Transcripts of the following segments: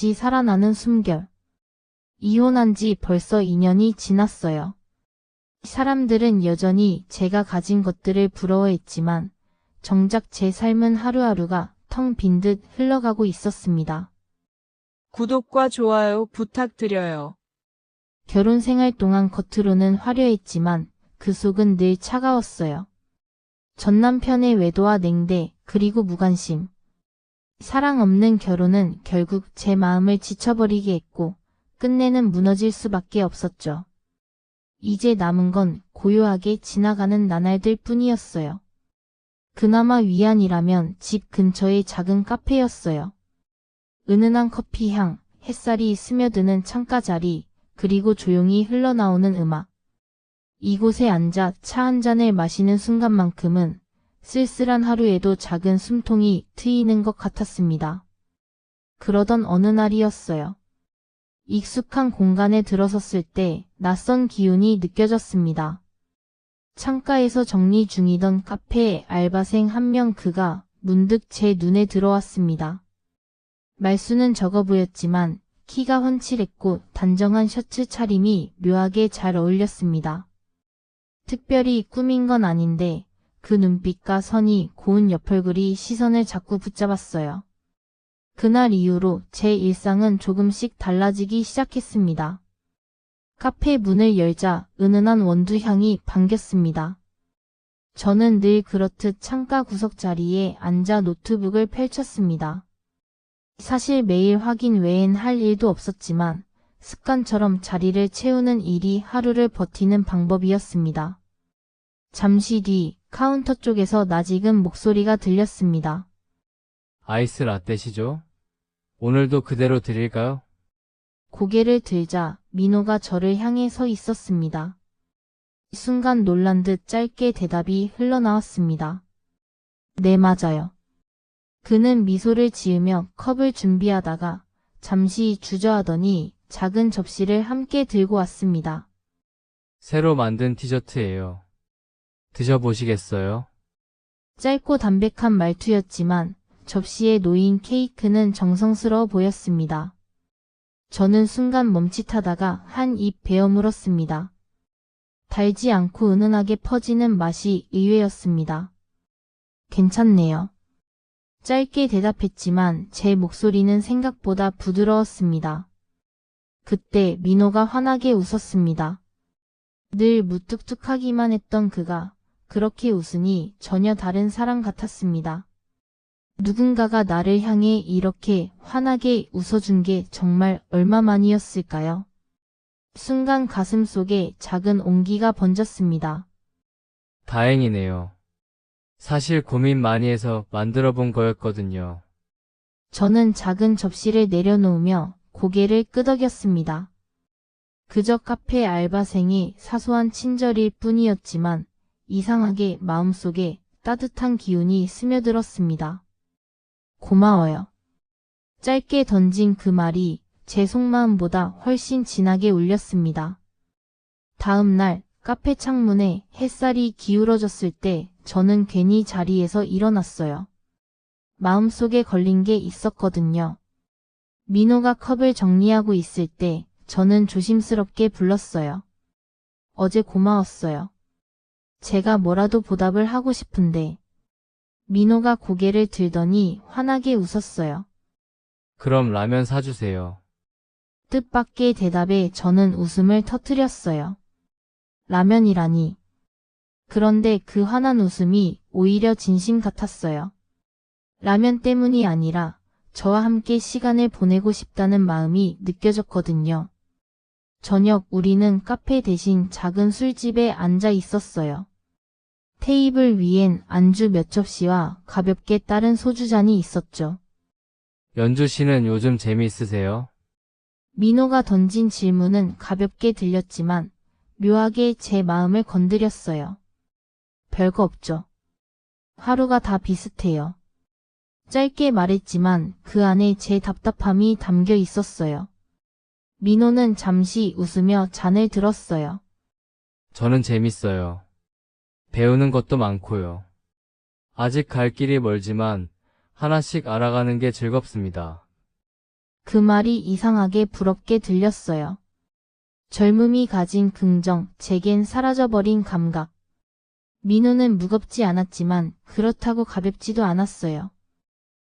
살아나는 숨결. 이혼한 지 벌써 2년이 지났어요. 사람들은 여전히 제가 가진 것들을 부러워했지만 정작 제 삶은 하루하루가 텅 빈 듯 흘러가고 있었습니다. 구독과 좋아요 부탁드려요. 결혼 생활 동안 겉으로는 화려했지만 그 속은 늘 차가웠어요. 전 남편의 외도와 냉대, 그리고 무관심. 사랑 없는 결혼은 결국 제 마음을 지쳐버리게 했고 끝내는 무너질 수밖에 없었죠. 이제 남은 건 고요하게 지나가는 나날들 뿐이었어요. 그나마 위안이라면 집 근처의 작은 카페였어요. 은은한 커피향, 햇살이 스며드는 창가 자리, 그리고 조용히 흘러나오는 음악. 이곳에 앉아 차 한 잔을 마시는 순간만큼은 쓸쓸한 하루에도 작은 숨통이 트이는 것 같았습니다. 그러던 어느 날이었어요. 익숙한 공간에 들어섰을 때 낯선 기운이 느껴졌습니다. 창가에서 정리 중이던 카페 알바생 한 명, 그가 문득 제 눈에 들어왔습니다. 말수는 적어 보였지만 키가 훤칠했고 단정한 셔츠 차림이 묘하게 잘 어울렸습니다. 특별히 꾸민 건 아닌데 그 눈빛과 선이 고운 옆얼굴이 시선을 자꾸 붙잡았어요. 그날 이후로 제 일상은 조금씩 달라지기 시작했습니다. 카페 문을 열자 은은한 원두향이 반겼습니다. 저는 늘 그렇듯 창가 구석 자리에 앉아 노트북을 펼쳤습니다. 사실 매일 확인 외엔 할 일도 없었지만 습관처럼 자리를 채우는 일이 하루를 버티는 방법이었습니다. 잠시 뒤 카운터 쪽에서 낯익은 목소리가 들렸습니다. 아이스 라떼시죠? 오늘도 그대로 드릴까요? 고개를 들자 민호가 저를 향해 서 있었습니다. 순간 놀란 듯 짧게 대답이 흘러나왔습니다. 네, 맞아요. 그는 미소를 지으며 컵을 준비하다가 잠시 주저하더니 작은 접시를 함께 들고 왔습니다. 새로 만든 디저트예요. 드셔보시겠어요? 짧고 담백한 말투였지만 접시에 놓인 케이크는 정성스러워 보였습니다. 저는 순간 멈칫하다가 한 입 베어 물었습니다. 달지 않고 은은하게 퍼지는 맛이 의외였습니다. 괜찮네요. 짧게 대답했지만 제 목소리는 생각보다 부드러웠습니다. 그때 민호가 환하게 웃었습니다. 늘 무뚝뚝하기만 했던 그가 그렇게 웃으니 전혀 다른 사람 같았습니다. 누군가가 나를 향해 이렇게 환하게 웃어준 게 정말 얼마만이었을까요? 순간 가슴 속에 작은 온기가 번졌습니다. 다행이네요. 사실 고민 많이 해서 만들어 본 거였거든요. 저는 작은 접시를 내려놓으며 고개를 끄덕였습니다. 그저 카페 알바생의 사소한 친절일 뿐이었지만 이상하게 마음속에 따뜻한 기운이 스며들었습니다. 고마워요. 짧게 던진 그 말이 제 속마음보다 훨씬 진하게 울렸습니다. 다음 날 카페 창문에 햇살이 기울어졌을 때 저는 괜히 자리에서 일어났어요. 마음속에 걸린 게 있었거든요. 민호가 컵을 정리하고 있을 때 저는 조심스럽게 불렀어요. 어제 고마웠어요. 제가 뭐라도 보답을 하고 싶은데. 민호가 고개를 들더니 환하게 웃었어요. 그럼 라면 사주세요. 뜻밖의 대답에 저는 웃음을 터뜨렸어요. 라면이라니. 그런데 그 환한 웃음이 오히려 진심 같았어요. 라면 때문이 아니라 저와 함께 시간을 보내고 싶다는 마음이 느껴졌거든요. 저녁 우리는 카페 대신 작은 술집에 앉아 있었어요. 테이블 위엔 안주 몇 접시와 가볍게 따른 소주잔이 있었죠. 연주 씨는 요즘 재미있으세요? 민호가 던진 질문은 가볍게 들렸지만 묘하게 제 마음을 건드렸어요. 별거 없죠. 하루가 다 비슷해요. 짧게 말했지만 그 안에 제 답답함이 담겨 있었어요. 민호는 잠시 웃으며 잔을 들었어요. 저는 재밌어요. 배우는 것도 많고요. 아직 갈 길이 멀지만 하나씩 알아가는 게 즐겁습니다. 그 말이 이상하게 부럽게 들렸어요. 젊음이 가진 긍정, 제겐 사라져버린 감각. 민호는 무겁지 않았지만 그렇다고 가볍지도 않았어요.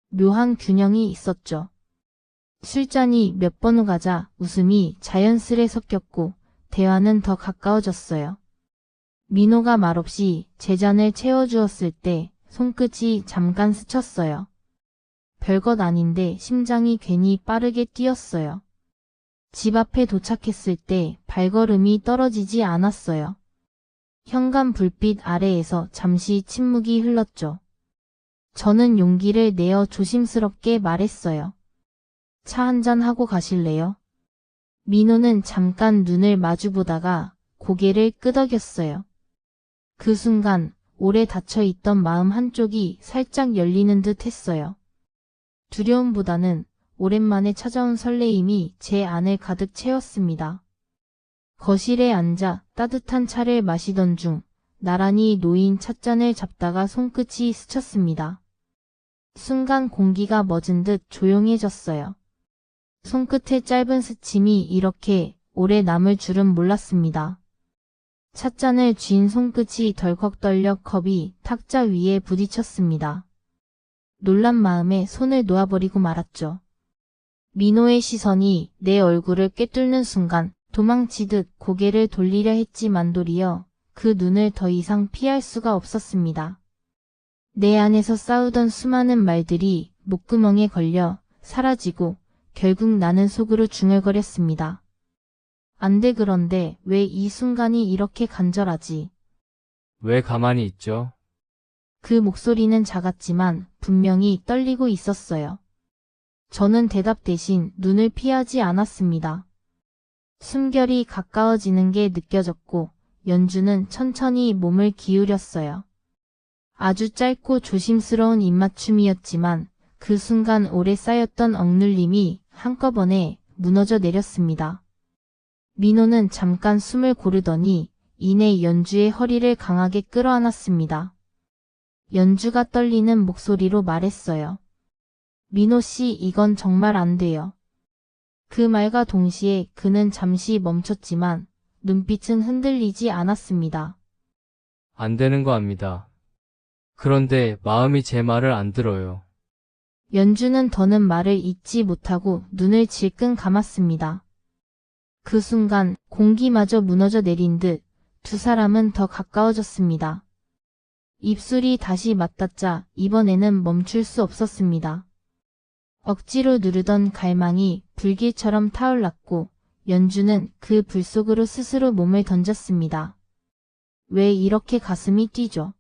묘한 균형이 있었죠. 술잔이 몇 번 오가자 웃음이 자연스레 섞였고 대화는 더 가까워졌어요. 민호가 말없이 제 잔을 채워주었을 때 손끝이 잠깐 스쳤어요. 별것 아닌데 심장이 괜히 빠르게 뛰었어요. 집 앞에 도착했을 때 발걸음이 떨어지지 않았어요. 현관 불빛 아래에서 잠시 침묵이 흘렀죠. 저는 용기를 내어 조심스럽게 말했어요. 차 한잔 하고 가실래요? 민호는 잠깐 눈을 마주보다가 고개를 끄덕였어요. 그 순간 오래 닫혀있던 마음 한쪽이 살짝 열리는 듯 했어요. 두려움보다는 오랜만에 찾아온 설레임이 제 안을 가득 채웠습니다. 거실에 앉아 따뜻한 차를 마시던 중 나란히 놓인 찻잔을 잡다가 손끝이 스쳤습니다. 순간 공기가 멎은 듯 조용해졌어요. 손끝의 짧은 스침이 이렇게 오래 남을 줄은 몰랐습니다. 찻잔을 쥔 손끝이 덜컥 떨려 컵이 탁자 위에 부딪혔습니다. 놀란 마음에 손을 놓아버리고 말았죠. 민호의 시선이 내 얼굴을 꿰뚫는 순간 도망치듯 고개를 돌리려 했지만 도리어 그 눈을 더 이상 피할 수가 없었습니다. 내 안에서 싸우던 수많은 말들이 목구멍에 걸려 사라지고 결국 나는 속으로 중얼거렸습니다. 안 돼. 그런데 왜 이 순간이 이렇게 간절하지? 왜 가만히 있죠? 그 목소리는 작았지만 분명히 떨리고 있었어요. 저는 대답 대신 눈을 피하지 않았습니다. 숨결이 가까워지는 게 느껴졌고 연주는 천천히 몸을 기울였어요. 아주 짧고 조심스러운 입맞춤이었지만 그 순간 오래 쌓였던 억눌림이 한꺼번에 무너져 내렸습니다. 민호는 잠깐 숨을 고르더니 이내 연주의 허리를 강하게 끌어안았습니다. 연주가 떨리는 목소리로 말했어요. 민호 씨, 이건 정말 안 돼요. 그 말과 동시에 그는 잠시 멈췄지만 눈빛은 흔들리지 않았습니다. 안 되는 거 압니다. 그런데 마음이 제 말을 안 들어요. 연주는 더는 말을 잇지 못하고 눈을 질끈 감았습니다. 그 순간 공기마저 무너져 내린 듯 두 사람은 더 가까워졌습니다. 입술이 다시 맞닿자 이번에는 멈출 수 없었습니다. 억지로 누르던 갈망이 불길처럼 타올랐고 연주는 그 불 속으로 스스로 몸을 던졌습니다. 왜 이렇게 가슴이 뛰죠?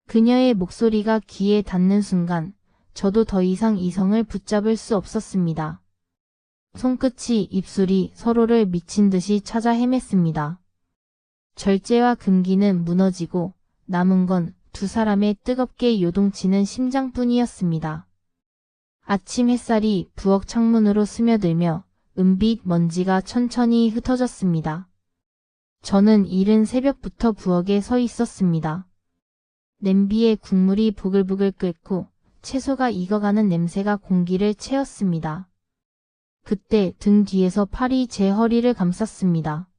그녀의 목소리가 귀에 닿는 순간 저도 더 이상 이성을 붙잡을 수 없었습니다. 손끝이 입술이 서로를 미친 듯이 찾아 헤맸습니다. 절제와 금기는 무너지고 남은 건 두 사람의 뜨겁게 요동치는 심장뿐이었습니다. 아침 햇살이 부엌 창문으로 스며들며 은빛 먼지가 천천히 흩어졌습니다. 저는 이른 새벽부터 부엌에 서 있었습니다. 냄비에 국물이 부글부글 끓고 채소가 익어가는 냄새가 공기를 채웠습니다. 그때 등 뒤에서 팔이 제 허리를 감쌌습니다.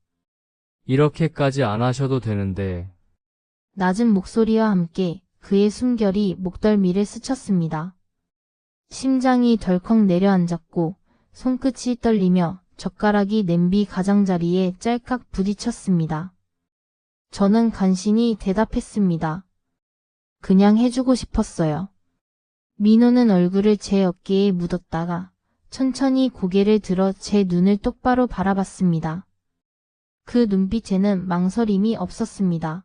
이렇게까지 안 하셔도 되는데. 낮은 목소리와 함께 그의 숨결이 목덜미를 스쳤습니다. 심장이 덜컥 내려앉았고 손끝이 떨리며 젓가락이 냄비 가장자리에 짤깍 부딪혔습니다. 저는 간신히 대답했습니다. 그냥 해주고 싶었어요. 민호는 얼굴을 제 어깨에 묻었다가 천천히 고개를 들어 제 눈을 똑바로 바라봤습니다. 그 눈빛에는 망설임이 없었습니다.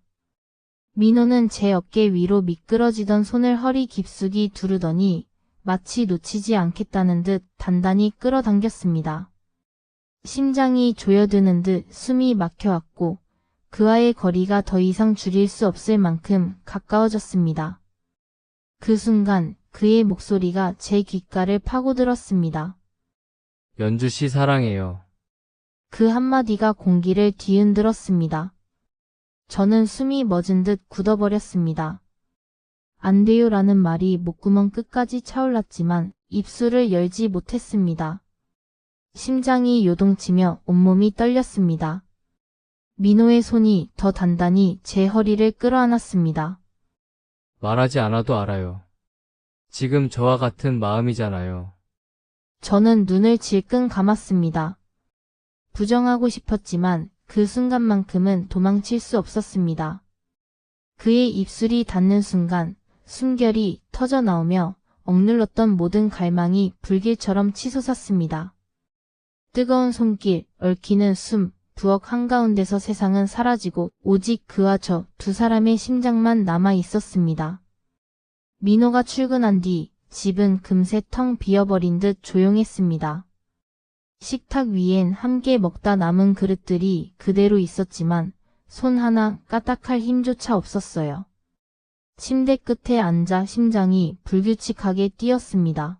민호는 제 어깨 위로 미끄러지던 손을 허리 깊숙이 두르더니 마치 놓치지 않겠다는 듯 단단히 끌어당겼습니다. 심장이 조여드는 듯 숨이 막혀왔고 그와의 거리가 더 이상 줄일 수 없을 만큼 가까워졌습니다. 그 순간 그의 목소리가 제 귓가를 파고들었습니다. 연주 씨 사랑해요. 그 한마디가 공기를 뒤흔들었습니다. 저는 숨이 멎은 듯 굳어버렸습니다. 안 돼요라는 말이 목구멍 끝까지 차올랐지만 입술을 열지 못했습니다. 심장이 요동치며 온몸이 떨렸습니다. 민호의 손이 더 단단히 제 허리를 끌어안았습니다. 말하지 않아도 알아요. 지금 저와 같은 마음이잖아요. 저는 눈을 질끈 감았습니다. 부정하고 싶었지만 그 순간만큼은 도망칠 수 없었습니다. 그의 입술이 닿는 순간 숨결이 터져 나오며 억눌렀던 모든 갈망이 불길처럼 치솟았습니다. 뜨거운 손길, 얽히는 숨, 부엌 한가운데서 세상은 사라지고 오직 그와 저 두 사람의 심장만 남아 있었습니다. 민호가 출근한 뒤 집은 금세 텅 비어버린 듯 조용했습니다. 식탁 위엔 함께 먹다 남은 그릇들이 그대로 있었지만 손 하나 까딱할 힘조차 없었어요. 침대 끝에 앉아 심장이 불규칙하게 뛰었습니다.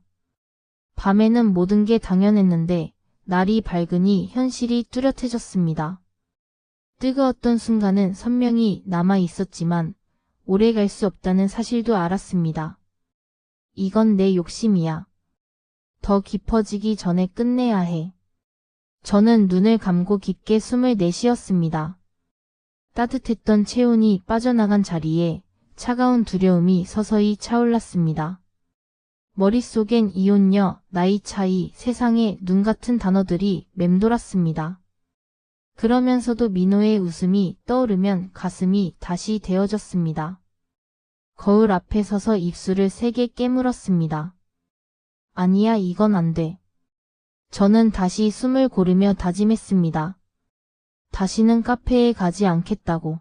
밤에는 모든 게 당연했는데 날이 밝으니 현실이 뚜렷해졌습니다. 뜨거웠던 순간은 선명히 남아 있었지만 오래 갈 수 없다는 사실도 알았습니다. 이건 내 욕심이야. 더 깊어지기 전에 끝내야 해. 저는 눈을 감고 깊게 숨을 내쉬었습니다. 따뜻했던 체온이 빠져나간 자리에 차가운 두려움이 서서히 차올랐습니다. 머릿속엔 이혼녀, 나이 차이, 세상에 눈 같은 단어들이 맴돌았습니다. 그러면서도 민호의 웃음이 떠오르면 가슴이 다시 데워졌습니다. 거울 앞에 서서 입술을 세게 깨물었습니다. 아니야, 이건 안 돼. 저는 다시 숨을 고르며 다짐했습니다. 다시는 카페에 가지 않겠다고.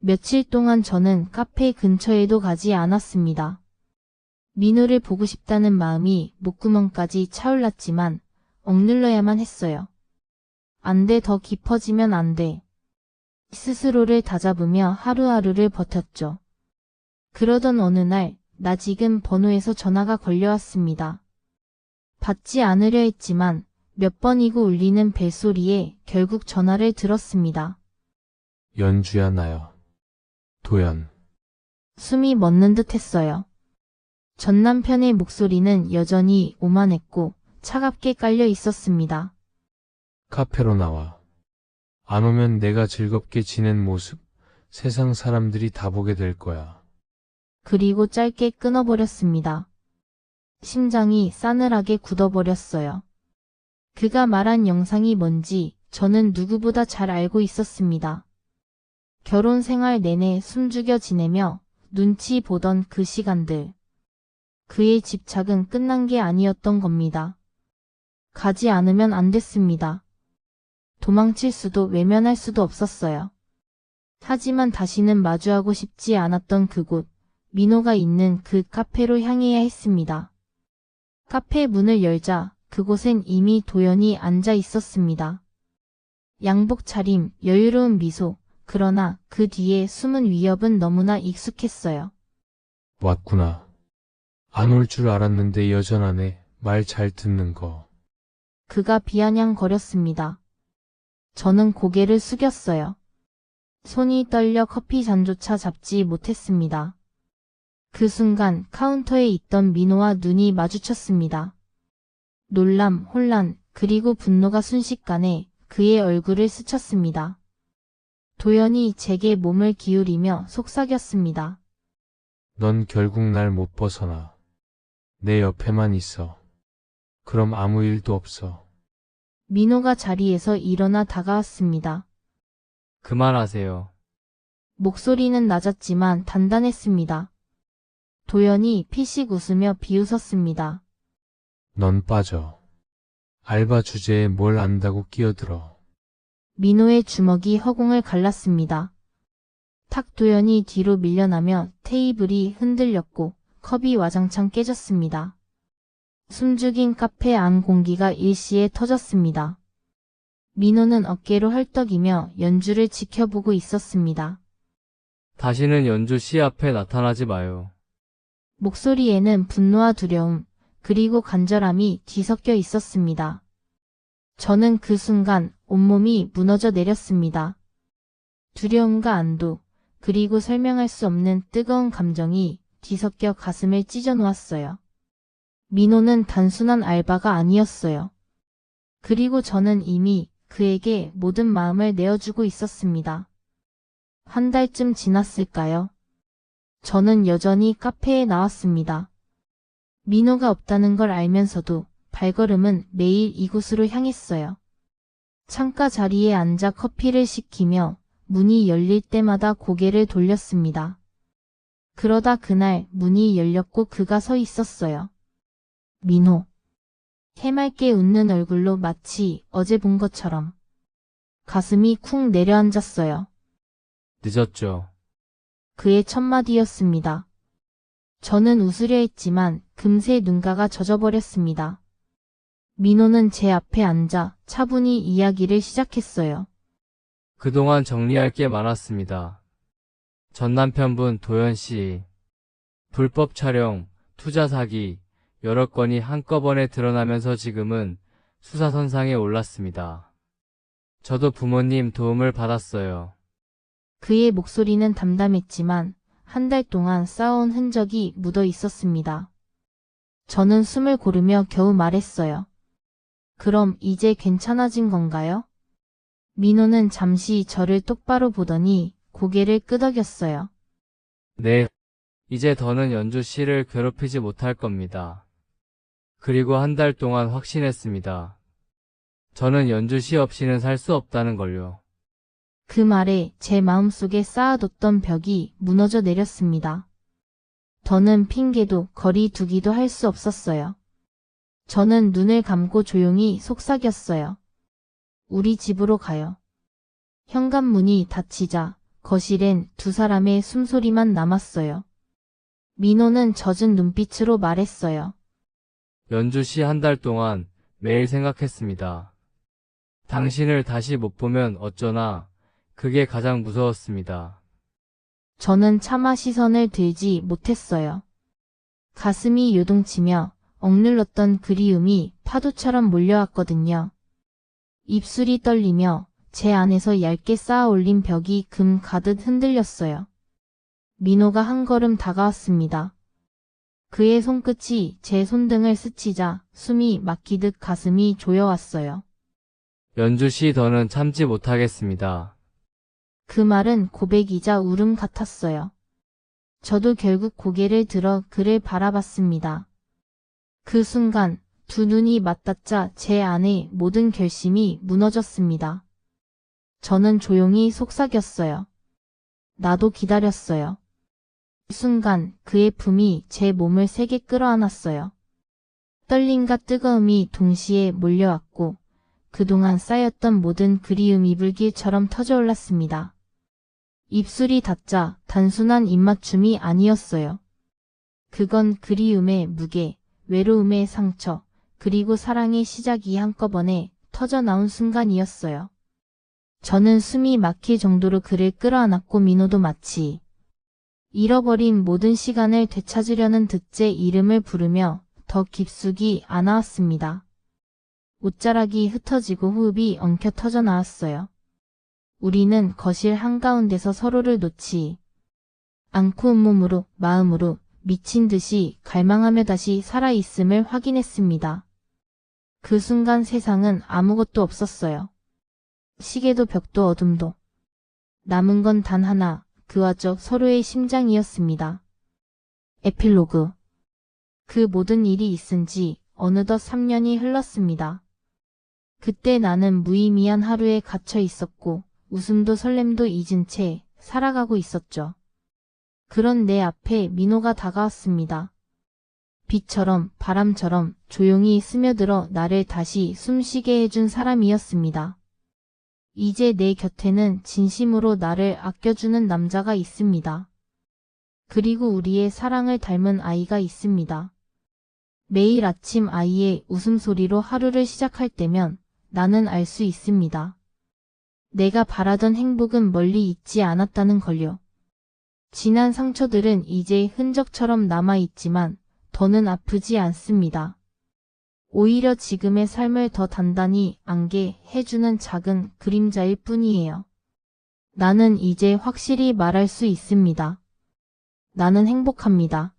며칠 동안 저는 카페 근처에도 가지 않았습니다. 민호를 보고 싶다는 마음이 목구멍까지 차올랐지만 억눌러야만 했어요. 안 돼, 더 깊어지면 안 돼. 스스로를 다잡으며 하루하루를 버텼죠. 그러던 어느 날, 나 지금 번호에서 전화가 걸려왔습니다. 받지 않으려 했지만 몇 번이고 울리는 벨소리에 결국 전화를 들었습니다. 연주야, 나요. 도연. 숨이 멎는 듯 했어요. 전 남편의 목소리는 여전히 오만했고 차갑게 깔려 있었습니다. 카페로 나와. 안 오면 내가 즐겁게 지낸 모습 세상 사람들이 다 보게 될 거야. 그리고 짧게 끊어버렸습니다. 심장이 싸늘하게 굳어버렸어요. 그가 말한 영상이 뭔지 저는 누구보다 잘 알고 있었습니다. 결혼 생활 내내 숨죽여 지내며 눈치 보던 그 시간들. 그의 집착은 끝난 게 아니었던 겁니다. 가지 않으면 안 됐습니다. 도망칠 수도 외면할 수도 없었어요. 하지만 다시는 마주하고 싶지 않았던 그곳, 민호가 있는 그 카페로 향해야 했습니다. 카페 문을 열자 그곳엔 이미 도연이 앉아 있었습니다. 양복 차림, 여유로운 미소, 그러나 그 뒤에 숨은 위협은 너무나 익숙했어요. 왔구나. 안 올 줄 알았는데 여전하네. 말 잘 듣는 거. 그가 비아냥거렸습니다. 저는 고개를 숙였어요. 손이 떨려 커피 잔조차 잡지 못했습니다. 그 순간 카운터에 있던 민호와 눈이 마주쳤습니다. 놀람, 혼란, 그리고 분노가 순식간에 그의 얼굴을 스쳤습니다. 도연이 제게 몸을 기울이며 속삭였습니다. 넌 결국 날 못 벗어나. 내 옆에만 있어. 그럼 아무 일도 없어. 민호가 자리에서 일어나 다가왔습니다. 그만하세요. 목소리는 낮았지만 단단했습니다. 도연이 피식 웃으며 비웃었습니다. 넌 빠져. 알바 주제에 뭘 안다고 끼어들어. 민호의 주먹이 허공을 갈랐습니다. 탁 도연이 뒤로 밀려나며 테이블이 흔들렸고 컵이 와장창 깨졌습니다. 숨죽인 카페 안 공기가 일시에 터졌습니다. 민호는 어깨로 헐떡이며 연주를 지켜보고 있었습니다. 다시는 연주 씨 앞에 나타나지 마요. 목소리에는 분노와 두려움, 그리고 간절함이 뒤섞여 있었습니다. 저는 그 순간 온몸이 무너져 내렸습니다. 두려움과 안도, 그리고 설명할 수 없는 뜨거운 감정이 뒤섞여 가슴을 찢어 놓았어요. 민호는 단순한 알바가 아니었어요. 그리고 저는 이미 그에게 모든 마음을 내어주고 있었습니다. 한 달쯤 지났을까요? 저는 여전히 카페에 나왔습니다. 민호가 없다는 걸 알면서도 발걸음은 매일 이곳으로 향했어요. 창가 자리에 앉아 커피를 시키며 문이 열릴 때마다 고개를 돌렸습니다. 그러다 그날 문이 열렸고 그가 서 있었어요. 민호. 해맑게 웃는 얼굴로 마치 어제 본 것처럼. 가슴이 쿵 내려앉았어요. 늦었죠. 그의 첫 마디였습니다. 저는 웃으려 했지만 금세 눈가가 젖어버렸습니다. 민호는 제 앞에 앉아 차분히 이야기를 시작했어요. 그동안 정리할 게 많았습니다. 전 남편분 도현 씨, 불법 촬영, 투자 사기, 여러 건이 한꺼번에 드러나면서 지금은 수사선상에 올랐습니다. 저도 부모님 도움을 받았어요. 그의 목소리는 담담했지만 한 달 동안 쌓아온 흔적이 묻어 있었습니다. 저는 숨을 고르며 겨우 말했어요. 그럼 이제 괜찮아진 건가요? 민호는 잠시 저를 똑바로 보더니 고개를 끄덕였어요. 네, 이제 더는 연주 씨를 괴롭히지 못할 겁니다. 그리고 한 달 동안 확신했습니다. 저는 연주 씨 없이는 살 수 없다는 걸요. 그 말에 제 마음속에 쌓아뒀던 벽이 무너져 내렸습니다. 더는 핑계도 거리 두기도 할 수 없었어요. 저는 눈을 감고 조용히 속삭였어요. 우리 집으로 가요. 현관문이 닫히자 거실엔 두 사람의 숨소리만 남았어요. 민호는 젖은 눈빛으로 말했어요. 연주 씨 한 달 동안 매일 생각했습니다. 당신을 다시 못 보면 어쩌나 그게 가장 무서웠습니다. 저는 차마 시선을 들지 못했어요. 가슴이 요동치며 억눌렀던 그리움이 파도처럼 몰려왔거든요. 입술이 떨리며 제 안에서 얇게 쌓아 올린 벽이 금 가듯 흔들렸어요. 민호가 한 걸음 다가왔습니다. 그의 손끝이 제 손등을 스치자 숨이 막히듯 가슴이 조여왔어요. 연주 씨 더는 참지 못하겠습니다. 그 말은 고백이자 울음 같았어요. 저도 결국 고개를 들어 그를 바라봤습니다. 그 순간 두 눈이 맞닿자 제 안에 모든 결심이 무너졌습니다. 저는 조용히 속삭였어요. 나도 기다렸어요. 그 순간 그의 품이 제 몸을 세게 끌어안았어요. 떨림과 뜨거움이 동시에 몰려왔고 그동안 쌓였던 모든 그리움이 불길처럼 터져올랐습니다. 입술이 닿자 단순한 입맞춤이 아니었어요. 그건 그리움의 무게, 외로움의 상처, 그리고 사랑의 시작이 한꺼번에 터져나온 순간이었어요. 저는 숨이 막힐 정도로 그를 끌어안았고 민호도 마치 잃어버린 모든 시간을 되찾으려는 듯 제 이름을 부르며 더 깊숙이 안아왔습니다. 옷자락이 흩어지고 호흡이 엉켜 터져나왔어요. 우리는 거실 한가운데서 서로를 놓지 않고 온몸으로, 마음으로 미친 듯이 갈망하며 다시 살아있음을 확인했습니다. 그 순간 세상은 아무것도 없었어요. 시계도 벽도 어둠도. 남은 건 단 하나, 그와 저 서로의 심장이었습니다. 에필로그. 그 모든 일이 있은 지 어느덧 3년이 흘렀습니다. 그때 나는 무의미한 하루에 갇혀 있었고 웃음도 설렘도 잊은 채 살아가고 있었죠. 그런 내 앞에 민호가 다가왔습니다. 빛처럼 바람처럼 조용히 스며들어 나를 다시 숨쉬게 해준 사람이었습니다. 이제 내 곁에는 진심으로 나를 아껴주는 남자가 있습니다. 그리고 우리의 사랑을 닮은 아이가 있습니다. 매일 아침 아이의 웃음소리로 하루를 시작할 때면 나는 알 수 있습니다. 내가 바라던 행복은 멀리 있지 않았다는 걸요. 지난 상처들은 이제 흔적처럼 남아있지만 더는 아프지 않습니다. 오히려 지금의 삶을 더 단단히 안게 해주는 작은 그림자일 뿐이에요. 나는 이제 확실히 말할 수 있습니다. 나는 행복합니다.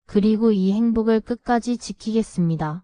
그리고 이 행복을 끝까지 지키겠습니다.